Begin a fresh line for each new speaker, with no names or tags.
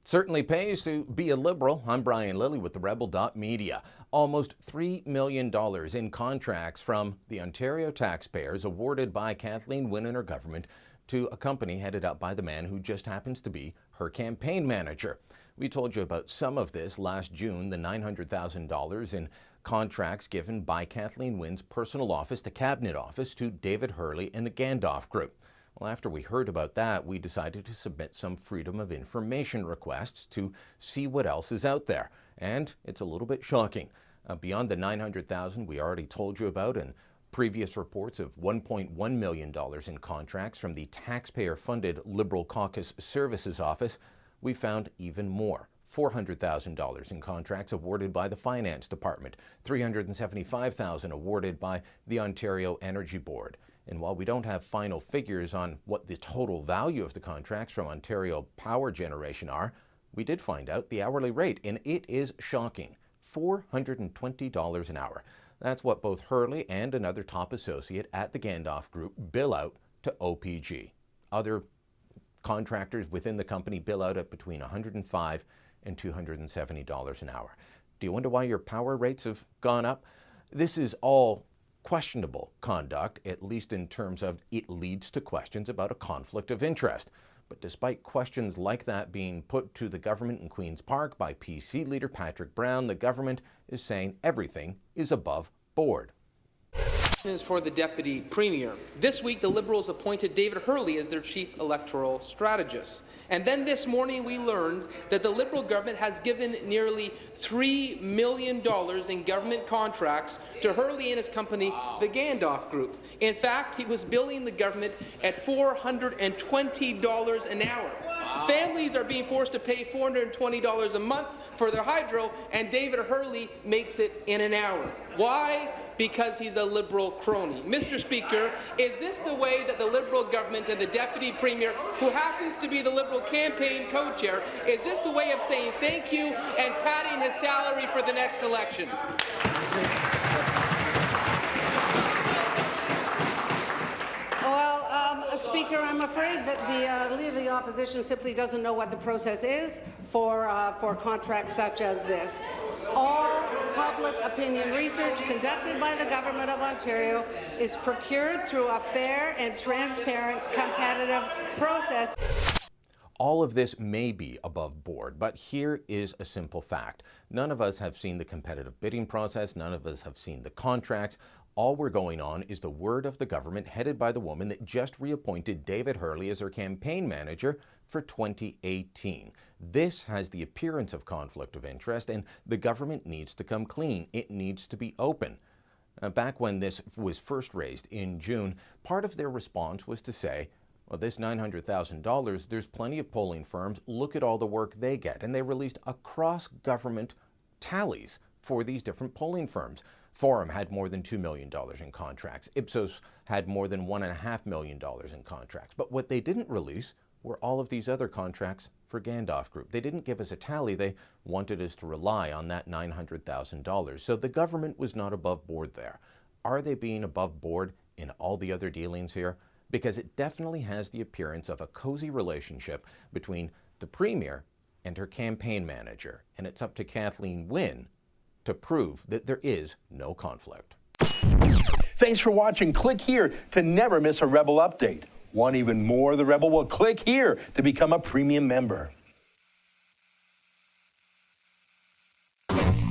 Certainly pays to be a Liberal. I'm Brian Lilly with the Rebel.media. Almost $3 million in contracts from the Ontario taxpayers awarded by Kathleen Wynne and her government to a company headed up by the man who just happens to be her campaign manager. We told you about some of this last June, the $900,000 in contracts given by Kathleen Wynne's personal office, the Cabinet Office, to David Hurley and the Gandalf Group. Well, after we heard about that, we decided to submit some Freedom of Information requests to see what else is out there. And it's a little bit shocking. Beyond the $900,000 we already told you about and previous reports of $1.1 million in contracts from the taxpayer-funded Liberal Caucus Services Office, we found even more. $400,000 in contracts awarded by the Finance Department, $375,000 awarded by the Ontario Energy Board. And while we don't have final figures on what the total value of the contracts from Ontario Power Generation are, we did find out the hourly rate, and it is shocking, $420 an hour. That's what both Hurley and another top associate at the Gandalf Group bill out to OPG. Other contractors within the company bill out at between $105 and $270 an hour. Do you wonder why your power rates have gone up? This is all questionable conduct, at least in terms of it leads to questions about a conflict of interest. But despite questions like that being put to the government in Queen's Park by PC leader Patrick Brown, the government is saying everything is above board.
Is for the Deputy Premier. This week, the Liberals appointed David Hurley as their Chief Electoral Strategist. And then this morning, we learned that the Liberal government has given nearly $3 million in government contracts to Hurley and his company, the Gandalf Group. In fact, he was billing the government at $420 an hour. Families are being forced to pay $420 a month for their hydro, and David Hurley makes it in an hour. Why? Because he's a Liberal crony. Mr. Speaker, is this the way that the Liberal government and the Deputy Premier, who happens to be the Liberal campaign co-chair, is this a way of saying thank you and padding his salary for the next election?
Speaker, I'm afraid that the Leader of the Opposition simply doesn't know what the process is for contracts such as this. All public opinion research conducted by the Government of Ontario is procured through a fair and transparent competitive process.
All of this may be above board, but here is a simple fact. None of us have seen the competitive bidding process. None of us have seen the contracts. All we're going on is the word of the government headed by the woman that just reappointed David Hurley as her campaign manager for 2018. This has the appearance of conflict of interest, and the government needs to come clean. It needs to be open. Back when this was first raised in June, part of their response was to say, well, this $900,000, there's plenty of polling firms. Look at all the work they get. And they released cross-government tallies for these different polling firms. Forum had more than $2 million in contracts. Ipsos had more than $1.5 million in contracts. But what they didn't release were all of these other contracts for Gandalf Group. They didn't give us a tally. They wanted us to rely on that $900,000. So the government was not above board there. Are they being above board in all the other dealings here? Because it definitely has the appearance of a cozy relationship between the Premier and her campaign manager. And it's up to Kathleen Wynne to prove that there is no conflict.
Thanks for watching. Click here to never miss a Rebel update. Want even more of the Rebel? Well, click here to become a premium member.